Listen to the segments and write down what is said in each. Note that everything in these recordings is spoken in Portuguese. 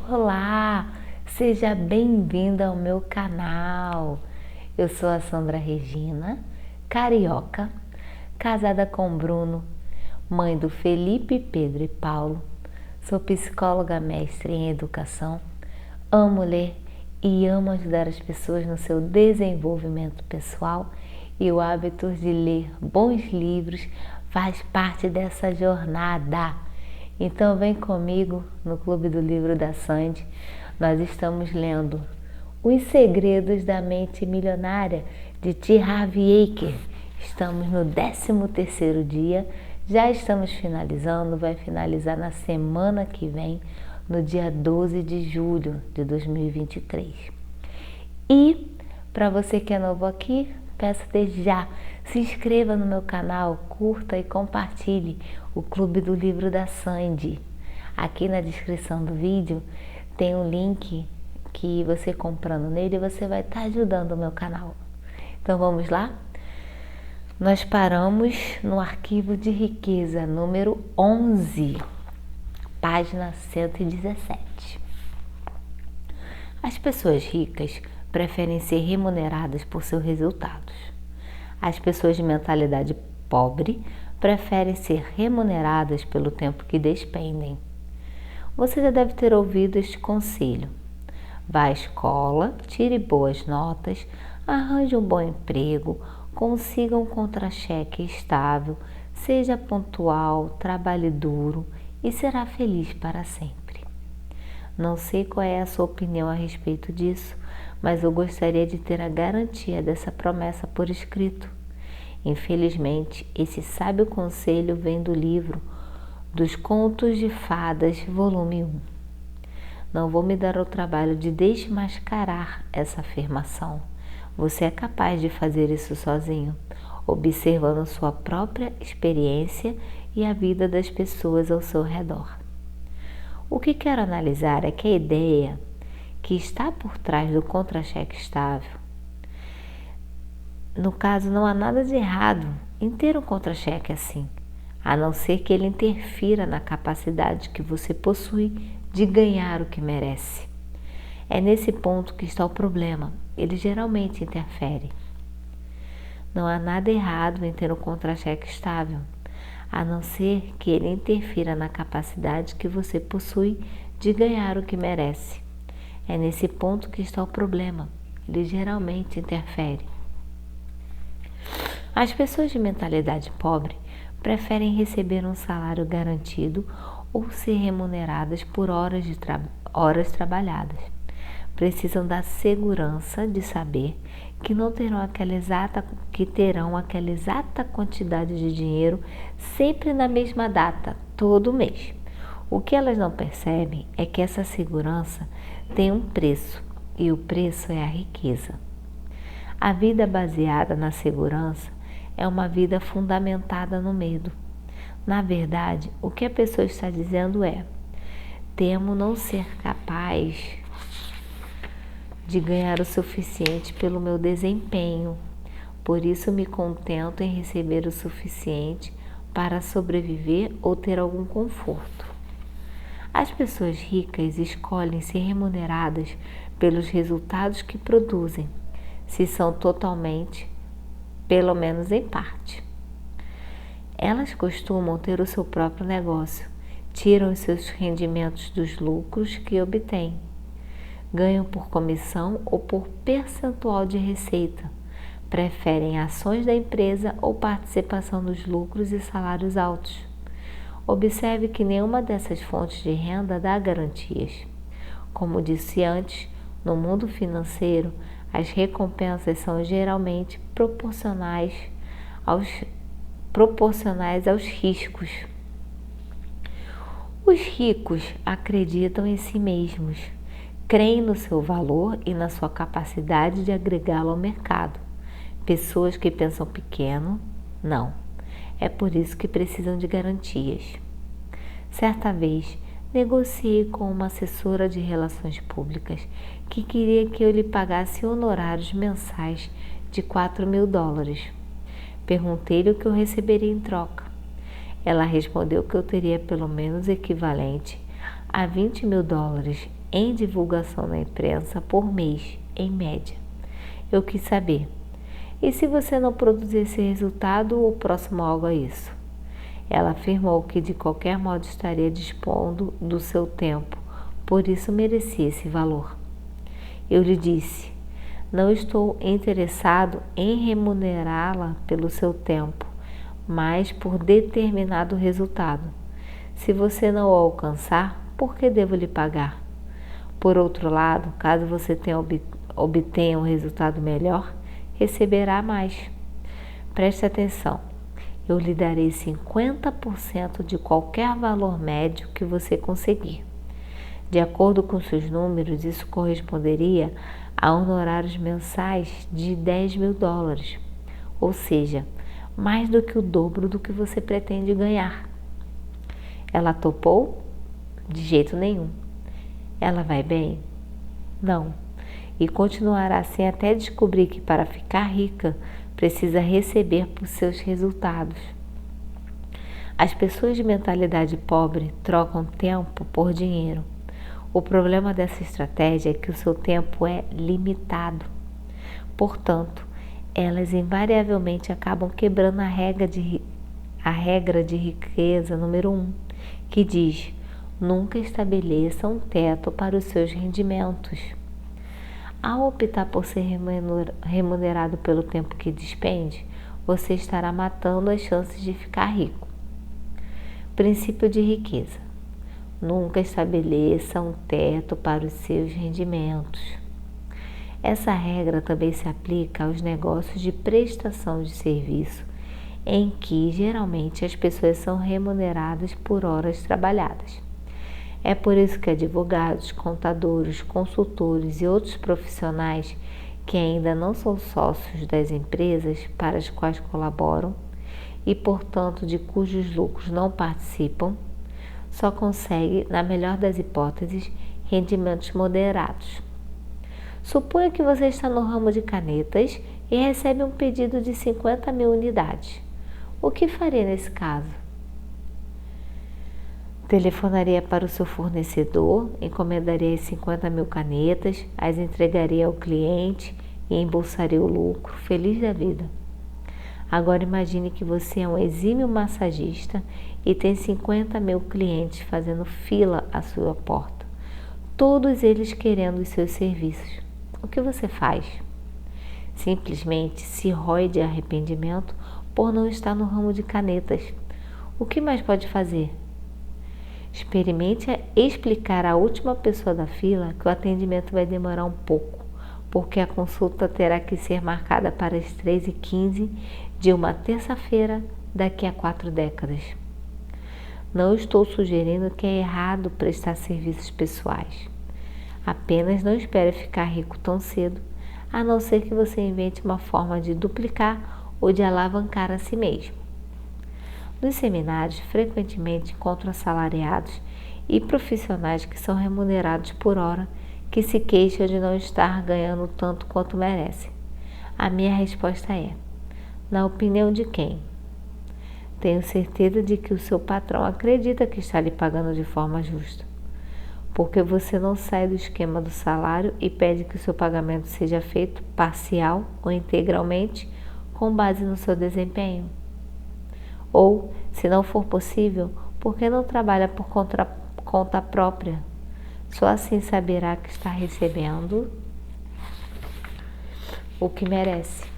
Olá, seja bem-vinda ao meu canal. Eu sou a Sandra Regina, carioca, casada com Bruno, mãe do Felipe, Pedro e Paulo. Sou psicóloga mestre em educação, amo ler e amo ajudar as pessoas no seu desenvolvimento pessoal, e o hábito de ler bons livros faz parte dessa jornada. Então vem comigo no Clube do Livro da Sandy. Nós estamos lendo Os Segredos da Mente Milionária, de T. Harv Eker. Estamos no 13º dia, já estamos finalizando, vai finalizar na semana que vem, no dia 12 de julho de 2023. E para você que é novo aqui, peço desde já, se inscreva no meu canal, curta e compartilhe o Clube do Livro da Sandy. Aqui na descrição do vídeo tem um link que você comprando nele, você vai estar ajudando o meu canal. Então vamos lá? Nós paramos no arquivo de riqueza, número 11, página 117. As pessoas ricas preferem ser remuneradas por seus resultados. As pessoas de mentalidade pobre preferem ser remuneradas pelo tempo que despendem. Você já deve ter ouvido este conselho. Vá à escola, tire boas notas, arranje um bom emprego, consiga um contra-cheque estável, seja pontual, trabalhe duro e será feliz para sempre. Não sei qual é a sua opinião a respeito disso, mas eu gostaria de ter a garantia dessa promessa por escrito. Infelizmente, esse sábio conselho vem do livro dos Contos de Fadas, volume 1. Não vou me dar ao trabalho de desmascarar essa afirmação. Você é capaz de fazer isso sozinho, observando sua própria experiência e a vida das pessoas ao seu redor. O que quero analisar é que a ideia que está por trás do contra-cheque estável, no caso, não há nada de errado em ter um contra-cheque assim, a não ser que ele interfira na capacidade que você possui de ganhar o que merece. É nesse ponto que está o problema, ele geralmente interfere. Não há nada errado em ter um contra-cheque estável, a não ser que ele interfira na capacidade que você possui de ganhar o que merece. É nesse ponto que está o problema, ele geralmente interfere. As pessoas de mentalidade pobre preferem receber um salário garantido ou ser remuneradas por horas trabalhadas. Precisam da segurança de saber que não terão aquela exata quantidade de dinheiro sempre na mesma data, todo mês. O que elas não percebem é que essa segurança tem um preço, e o preço é a riqueza. A vida baseada na segurança é uma vida fundamentada no medo. Na verdade, o que a pessoa está dizendo é: temo não ser capaz de ganhar o suficiente pelo meu desempenho, por isso me contento em receber o suficiente para sobreviver ou ter algum conforto. As pessoas ricas escolhem ser remuneradas pelos resultados que produzem, se são totalmente, pelo menos em parte. Elas costumam ter o seu próprio negócio, tiram os seus rendimentos dos lucros que obtêm. Ganham por comissão ou por percentual de receita. Preferem ações da empresa ou participação nos lucros e salários altos. Observe que nenhuma dessas fontes de renda dá garantias. Como disse antes, no mundo financeiro, as recompensas são geralmente proporcionais aos riscos. Os ricos acreditam em si mesmos, creem no seu valor e na sua capacidade de agregá-lo ao mercado. Pessoas que pensam pequeno, não. É por isso que precisam de garantias. Certa vez, negociei com uma assessora de relações públicas que queria que eu lhe pagasse honorários mensais de $4.000. Perguntei-lhe o que eu receberia em troca. Ela respondeu que eu teria pelo menos equivalente a US$ 20.000 em divulgação na imprensa por mês, em média. Eu quis saber, e se você não produzir esse resultado ou próximo algo a isso? Ela afirmou que de qualquer modo estaria dispondo do seu tempo, por isso merecia esse valor. Eu lhe disse, não estou interessado em remunerá-la pelo seu tempo, mas por determinado resultado. Se você não o alcançar, por que devo lhe pagar? Por outro lado, caso você obtenha um resultado melhor, receberá mais. Preste atenção, eu lhe darei 50% de qualquer valor médio que você conseguir. De acordo com seus números, isso corresponderia a honorários mensais de US$ 10.000, ou seja, mais do que o dobro do que você pretende ganhar. Ela topou? De jeito nenhum. Ela vai bem? Não. E continuará assim até descobrir que para ficar rica precisa receber por seus resultados. As pessoas de mentalidade pobre trocam tempo por dinheiro. O problema dessa estratégia é que o seu tempo é limitado. Portanto, elas invariavelmente acabam quebrando a regra de riqueza número 1, que diz: nunca estabeleça um teto para os seus rendimentos. Ao optar por ser remunerado pelo tempo que despende, você estará matando as chances de ficar rico. Princípio de riqueza: nunca estabeleça um teto para os seus rendimentos. Essa regra também se aplica aos negócios de prestação de serviço, em que geralmente as pessoas são remuneradas por horas trabalhadas. É por isso que advogados, contadores, consultores e outros profissionais que ainda não são sócios das empresas para as quais colaboram e, portanto, de cujos lucros não participam, só conseguem, na melhor das hipóteses, rendimentos moderados. Suponha que você está no ramo de canetas e recebe um pedido de 50.000 unidades. O que faria nesse caso? Telefonaria para o seu fornecedor, encomendaria as 50.000 canetas, as entregaria ao cliente e embolsaria o lucro, feliz da vida. Agora imagine que você é um exímio massagista e tem 50.000 clientes fazendo fila à sua porta, todos eles querendo os seus serviços. O que você faz? Simplesmente se rói de arrependimento por não estar no ramo de canetas. O que mais pode fazer? Experimente explicar à última pessoa da fila que o atendimento vai demorar um pouco, porque a consulta terá que ser marcada para as 3h15 de uma terça-feira daqui a 4 décadas. Não estou sugerindo que é errado prestar serviços pessoais. Apenas não espere ficar rico tão cedo, a não ser que você invente uma forma de duplicar ou de alavancar a si mesmo. Nos seminários, frequentemente encontro assalariados e profissionais que são remunerados por hora que se queixam de não estar ganhando tanto quanto merecem. A minha resposta é: na opinião de quem? Tenho certeza de que o seu patrão acredita que está lhe pagando de forma justa. Porque você não sai do esquema do salário e pede que o seu pagamento seja feito parcial ou integralmente com base no seu desempenho. Ou, se não for possível, por que não trabalha por conta própria? Só assim saberá que está recebendo o que merece.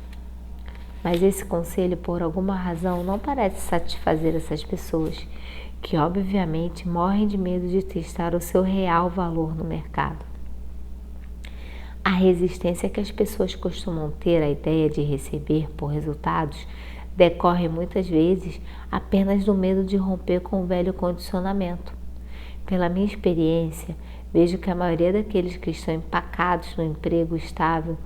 Mas esse conselho, por alguma razão, não parece satisfazer essas pessoas, que obviamente morrem de medo de testar o seu real valor no mercado. A resistência que as pessoas costumam ter à ideia de receber por resultados decorre muitas vezes apenas do medo de romper com o velho condicionamento. Pela minha experiência, vejo que a maioria daqueles que estão empacados no emprego estável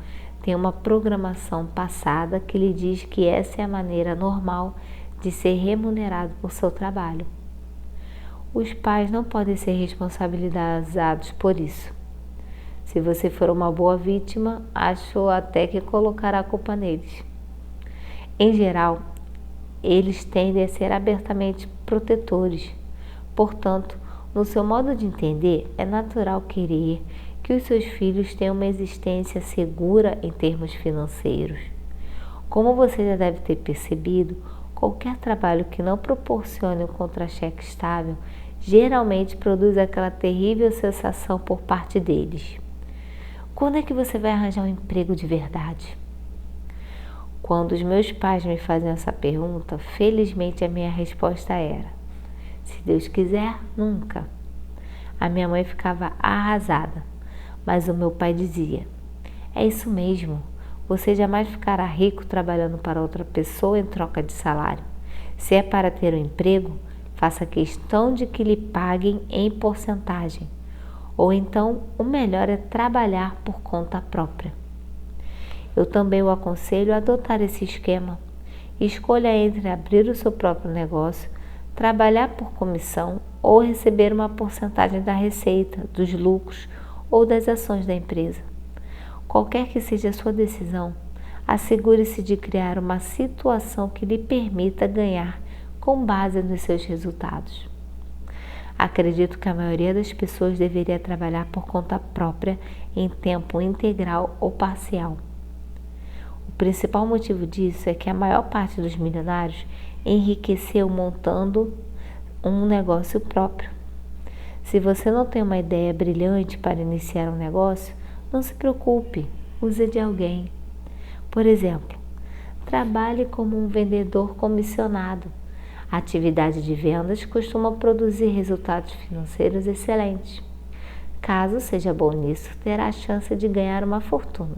tem uma programação passada que lhe diz que essa é a maneira normal de ser remunerado por seu trabalho. Os pais não podem ser responsabilizados por isso. Se você for uma boa vítima, acho até que colocará a culpa neles. Em geral, eles tendem a ser abertamente protetores. Portanto, No seu modo de entender, é natural querer que os seus filhos tenham uma existência segura em termos financeiros. Como você já deve ter percebido, qualquer trabalho que não proporcione um contra-cheque estável geralmente produz aquela terrível sensação por parte deles. Quando é que você vai arranjar um emprego de verdade? Quando os meus pais me faziam essa pergunta, felizmente a minha resposta era: se Deus quiser, nunca. A minha mãe ficava arrasada, mas o meu pai dizia: é isso mesmo, você jamais ficará rico trabalhando para outra pessoa em troca de salário. Se é para ter um emprego, faça questão de que lhe paguem em porcentagem. Ou então, o melhor é trabalhar por conta própria. Eu também o aconselho a adotar esse esquema. Escolha entre abrir o seu próprio negócio, trabalhar por comissão ou receber uma porcentagem da receita, dos lucros ou das ações da empresa. Qualquer que seja a sua decisão, assegure-se de criar uma situação que lhe permita ganhar com base nos seus resultados. Acredito que a maioria das pessoas deveria trabalhar por conta própria em tempo integral ou parcial. O principal motivo disso é que a maior parte dos milionários enriqueceu montando um negócio próprio. Se você não tem uma ideia brilhante para iniciar um negócio, não se preocupe, use de alguém. Por exemplo, trabalhe como um vendedor comissionado. A atividade de vendas costuma produzir resultados financeiros excelentes. Caso seja bom nisso, terá a chance de ganhar uma fortuna.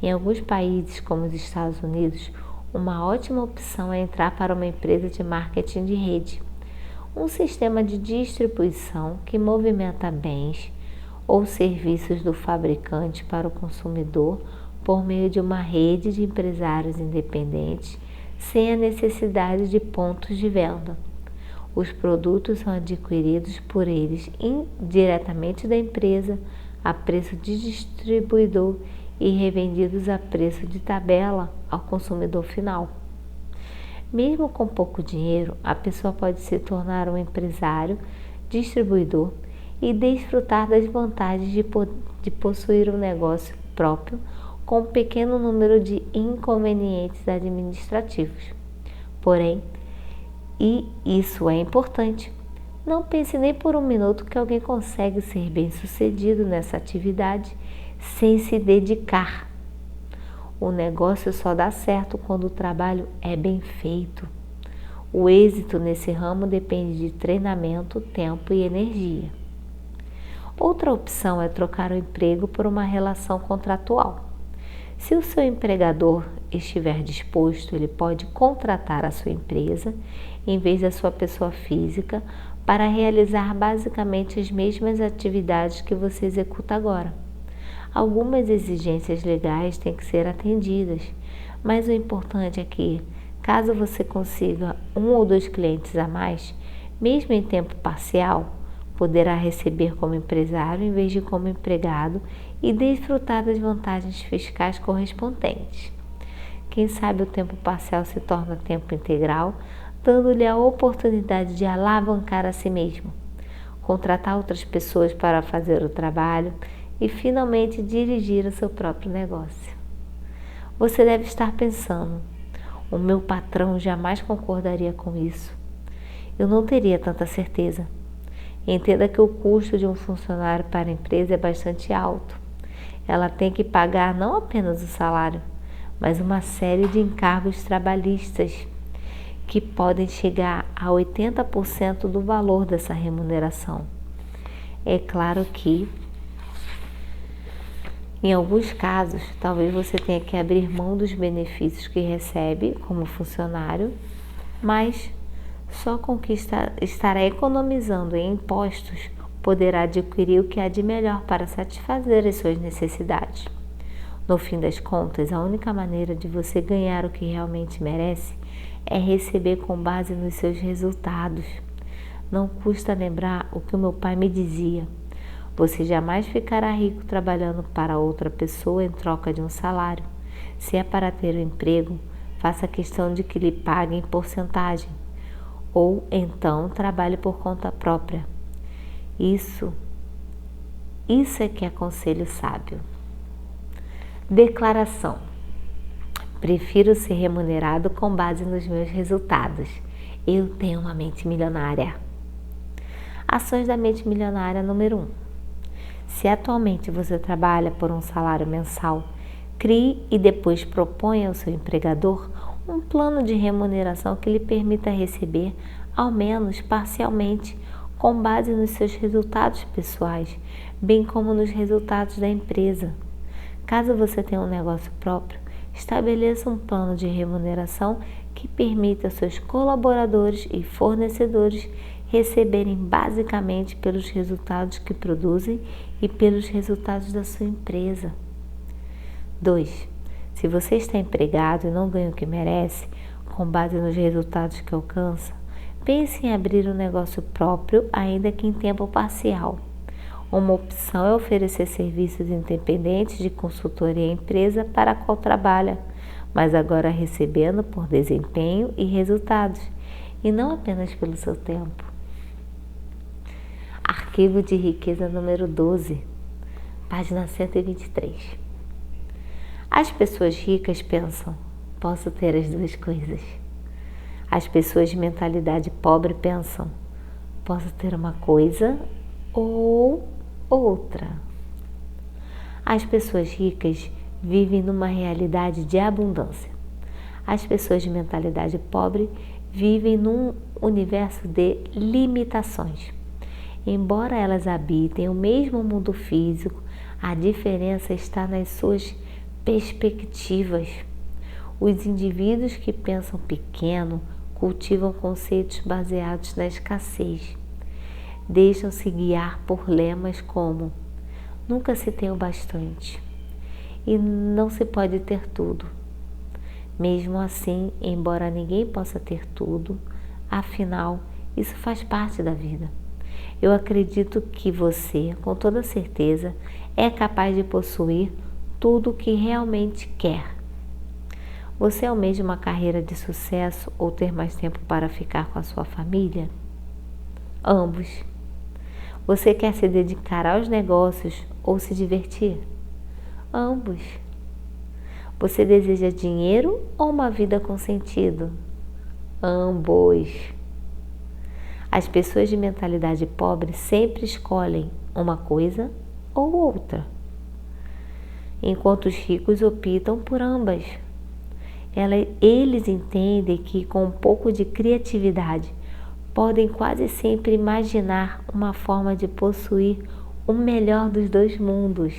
Em alguns países, como os Estados Unidos, uma ótima opção é entrar para uma empresa de marketing de rede, um sistema de distribuição que movimenta bens ou serviços do fabricante para o consumidor por meio de uma rede de empresários independentes sem a necessidade de pontos de venda. Os produtos são adquiridos por eles diretamente da empresa a preço de distribuidor e revendidos a preço de tabela ao consumidor final. Mesmo com pouco dinheiro, a pessoa pode se tornar um empresário, distribuidor e desfrutar das vantagens de possuir um negócio próprio com um pequeno número de inconvenientes administrativos. Porém, e isso é importante, não pense nem por um minuto que alguém consegue ser bem-sucedido nessa atividade sem se dedicar. O negócio só dá certo quando o trabalho é bem feito. O êxito nesse ramo depende de treinamento, tempo e energia. Outra opção é trocar o emprego por uma relação contratual. Se o seu empregador estiver disposto, ele pode contratar a sua empresa, em vez da sua pessoa física, para realizar basicamente as mesmas atividades que você executa agora. Algumas exigências legais têm que ser atendidas, mas o importante é que, caso você consiga 1 ou 2 clientes a mais, mesmo em tempo parcial, poderá receber como empresário em vez de como empregado e desfrutar das vantagens fiscais correspondentes. Quem sabe o tempo parcial se torna tempo integral, dando-lhe a oportunidade de alavancar a si mesmo, contratar outras pessoas para fazer o trabalho e finalmente dirigir o seu próprio negócio. Você deve estar pensando: o meu patrão jamais concordaria com isso. Eu não teria tanta certeza. Entenda que o custo de um funcionário para a empresa é bastante alto. Ela tem que pagar não apenas o salário, mas uma série de encargos trabalhistas que podem chegar a 80% do valor dessa remuneração. É claro que, em alguns casos, talvez você tenha que abrir mão dos benefícios que recebe como funcionário, mas só com que estará economizando em impostos, poderá adquirir o que há de melhor para satisfazer as suas necessidades. No fim das contas, a única maneira de você ganhar o que realmente merece é receber com base nos seus resultados. Não custa lembrar o que o meu pai me dizia: você jamais ficará rico trabalhando para outra pessoa em troca de um salário. Se é para ter um emprego, faça questão de que lhe paguem em porcentagem. Ou então trabalhe por conta própria. Isso é que é conselho sábio. Declaração: prefiro ser remunerado com base nos meus resultados. Eu tenho uma mente milionária. Ações da mente milionária número 1. Se atualmente você trabalha por um salário mensal, crie e depois proponha ao seu empregador um plano de remuneração que lhe permita receber, ao menos parcialmente, com base nos seus resultados pessoais, bem como nos resultados da empresa. Caso você tenha um negócio próprio, estabeleça um plano de remuneração que permita aos seus colaboradores e fornecedores receberem basicamente pelos resultados que produzem e pelos resultados da sua empresa. 2. Se você está empregado e não ganha o que merece, com base nos resultados que alcança, pense em abrir um negócio próprio, ainda que em tempo parcial. Uma opção é oferecer serviços independentes de consultoria à empresa para a qual trabalha, mas agora recebendo por desempenho e resultados, e não apenas pelo seu tempo. Arquivo de riqueza número 12, página 123. As pessoas ricas pensam: posso ter as duas coisas. As pessoas de mentalidade pobre pensam: posso ter uma coisa ou outra. As pessoas ricas vivem numa realidade de abundância. As pessoas de mentalidade pobre vivem num universo de limitações. Embora elas habitem o mesmo mundo físico, a diferença está nas suas perspectivas. Os indivíduos que pensam pequeno cultivam conceitos baseados na escassez. Deixam-se guiar por lemas como: nunca se tem o bastante e não se pode ter tudo. Mesmo assim, embora ninguém possa ter tudo, afinal, isso faz parte da vida. Eu acredito que você, com toda certeza, é capaz de possuir tudo o que realmente quer. Você almeja uma carreira de sucesso ou ter mais tempo para ficar com a sua família? Ambos. Você quer se dedicar aos negócios ou se divertir? Ambos. Você deseja dinheiro ou uma vida com sentido? Ambos. As pessoas de mentalidade pobre sempre escolhem uma coisa ou outra, enquanto os ricos optam por ambas. Eles entendem que com um pouco de criatividade podem quase sempre imaginar uma forma de possuir o melhor dos dois mundos.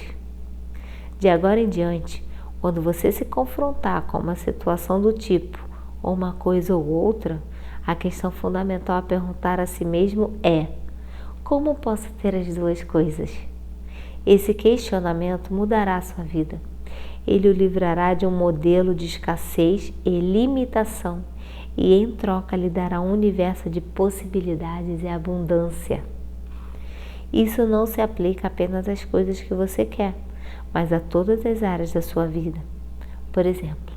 De agora em diante, quando você se confrontar com uma situação do tipo, ou uma coisa ou outra, a questão fundamental a perguntar a si mesmo é: como posso ter as duas coisas? Esse questionamento mudará a sua vida. Ele o livrará de um modelo de escassez e limitação e, em troca, lhe dará um universo de possibilidades e abundância. Isso não se aplica apenas às coisas que você quer, mas a todas as áreas da sua vida. Por exemplo,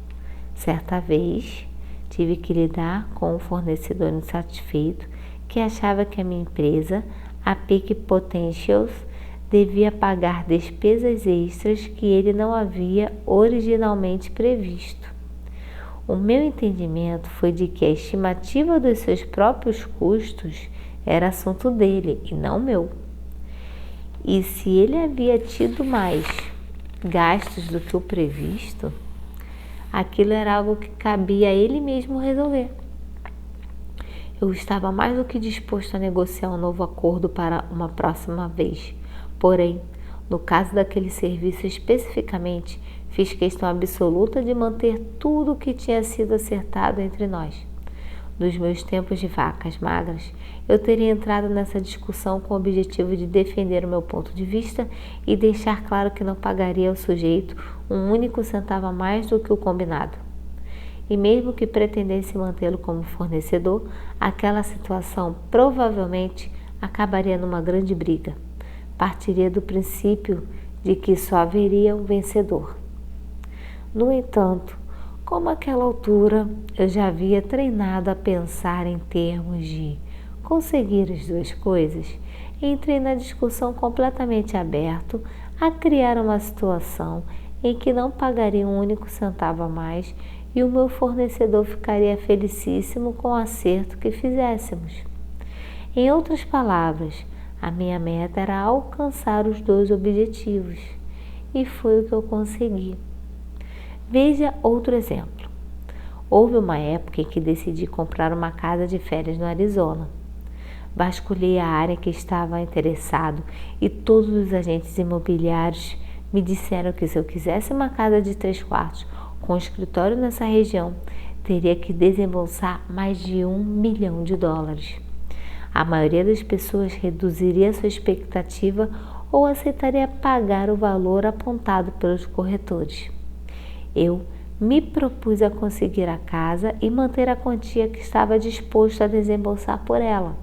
certa vez tive que lidar com um fornecedor insatisfeito que achava que a minha empresa, a Peak Potentials, devia pagar despesas extras que ele não havia originalmente previsto. O meu entendimento foi de que a estimativa dos seus próprios custos era assunto dele e não meu. E se ele havia tido mais gastos do que o previsto, aquilo era algo que cabia a ele mesmo resolver. Eu estava mais do que disposto a negociar um novo acordo para uma próxima vez. Porém, no caso daquele serviço especificamente, fiz questão absoluta de manter tudo o que tinha sido acertado entre nós. Nos meus tempos de vacas magras, eu teria entrado nessa discussão com o objetivo de defender o meu ponto de vista e deixar claro que não pagaria ao sujeito um único centavo a mais do que o combinado. E mesmo que pretendesse mantê-lo como fornecedor, aquela situação provavelmente acabaria numa grande briga. Partiria do princípio de que só haveria um vencedor. No entanto, como àquela altura eu já havia treinado a pensar em termos de conseguir as duas coisas, entrei na discussão completamente aberto a criar uma situação em que não pagaria um único centavo a mais e o meu fornecedor ficaria felicíssimo com o acerto que fizéssemos. Em outras palavras, a minha meta era alcançar os 2 objetivos, e foi o que eu consegui. Veja outro exemplo. Houve uma época em que decidi comprar uma casa de férias no Arizona. Vasculhei a área que estava interessado e todos os agentes imobiliários me disseram que se eu quisesse uma casa de 3 quartos com escritório nessa região, teria que desembolsar mais de $1 milhão. A maioria das pessoas reduziria sua expectativa ou aceitaria pagar o valor apontado pelos corretores. Eu me propus a conseguir a casa e manter a quantia que estava disposto a desembolsar por ela.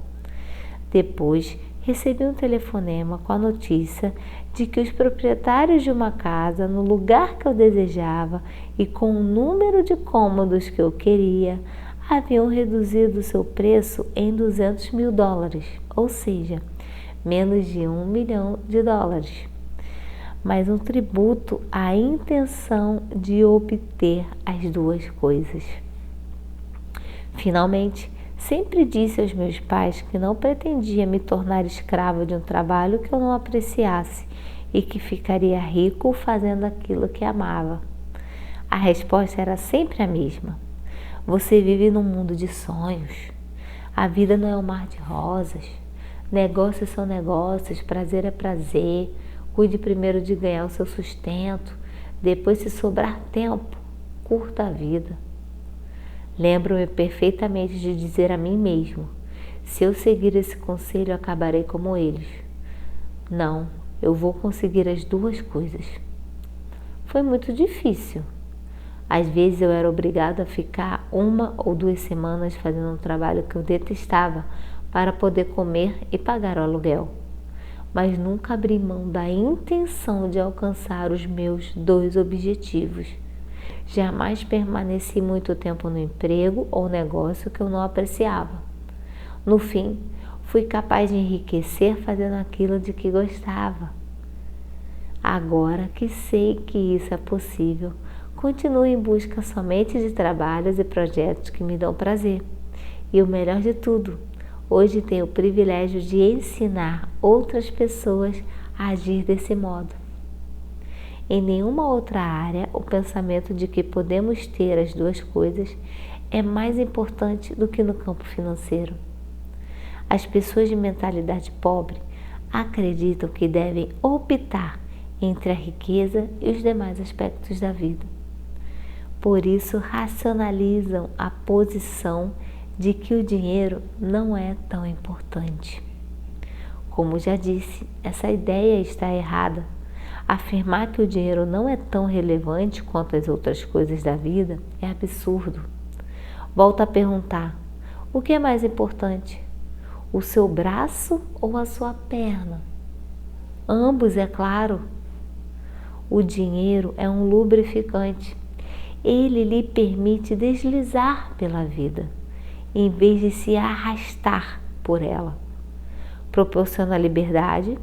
Depois, recebi um telefonema com a notícia de que os proprietários de uma casa no lugar que eu desejava e com o número de cômodos que eu queria haviam reduzido seu preço em $200 mil, ou seja, menos de $1 milhão. Mas um tributo à intenção de obter as 2 coisas. Finalmente, sempre disse aos meus pais que não pretendia me tornar escravo de um trabalho que eu não apreciasse e que ficaria rico fazendo aquilo que amava. A resposta era sempre a mesma. Você vive num mundo de sonhos. A vida não é um mar de rosas. Negócios são negócios, prazer é prazer. Cuide primeiro de ganhar o seu sustento. Depois, se sobrar tempo, curta a vida. Lembro-me perfeitamente de dizer a mim mesmo: se eu seguir esse conselho, acabarei como eles. Não, eu vou conseguir as 2 coisas. Foi muito difícil. Às vezes eu era obrigada a ficar 1 ou 2 semanas fazendo um trabalho que eu detestava para poder comer e pagar o aluguel. Mas nunca abri mão da intenção de alcançar os meus 2 objetivos. Jamais permaneci muito tempo no emprego ou negócio que eu não apreciava. No fim, fui capaz de enriquecer fazendo aquilo de que gostava. Agora que sei que isso é possível, continuo em busca somente de trabalhos e projetos que me dão prazer. E o melhor de tudo, hoje tenho o privilégio de ensinar outras pessoas a agir desse modo. Em nenhuma outra área, o pensamento de que podemos ter as 2 coisas é mais importante do que no campo financeiro. As pessoas de mentalidade pobre acreditam que devem optar entre a riqueza e os demais aspectos da vida. Por isso, racionalizam a posição de que o dinheiro não é tão importante. Como já disse, essa ideia está errada. Afirmar que o dinheiro não é tão relevante quanto as outras coisas da vida é absurdo. Volto a perguntar: o que é mais importante? O seu braço ou a sua perna? Ambos, é claro. O dinheiro é um lubrificante. Ele lhe permite deslizar pela vida, em vez de se arrastar por ela. Proporciona liberdade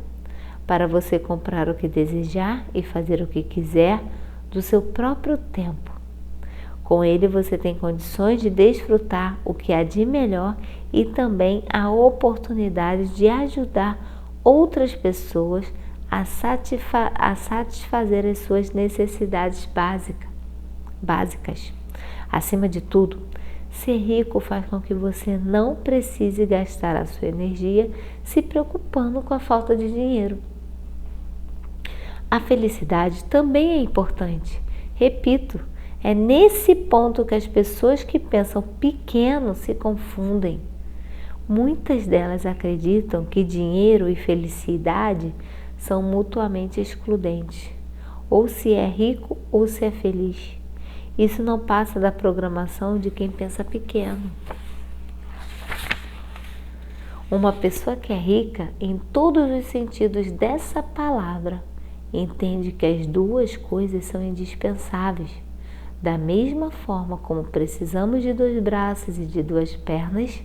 para você comprar o que desejar e fazer o que quiser do seu próprio tempo. Com ele você tem condições de desfrutar o que há de melhor e também a oportunidade de ajudar outras pessoas a satisfazer as suas necessidades básicas. Acima de tudo, ser rico faz com que você não precise gastar a sua energia se preocupando com a falta de dinheiro. A felicidade também é importante. Repito, é nesse ponto que as pessoas que pensam pequeno se confundem. Muitas delas acreditam que dinheiro e felicidade são mutuamente excludentes. Ou se é rico ou se é feliz. Isso não passa da programação de quem pensa pequeno. Uma pessoa que é rica, em todos os sentidos dessa palavra, entende que as 2 coisas são indispensáveis. Da mesma forma como precisamos de 2 braços e de 2 pernas,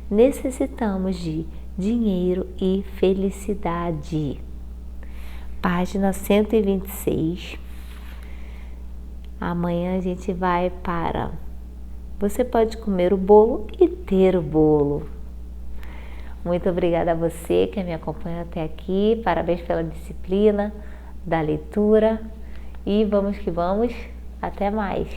necessitamos de dinheiro e felicidade. Página 126. Amanhã a gente vai para você pode comer o bolo e ter o bolo. Muito obrigada a você que me acompanha até aqui. Parabéns pela disciplina da leitura. E vamos que vamos. Até mais.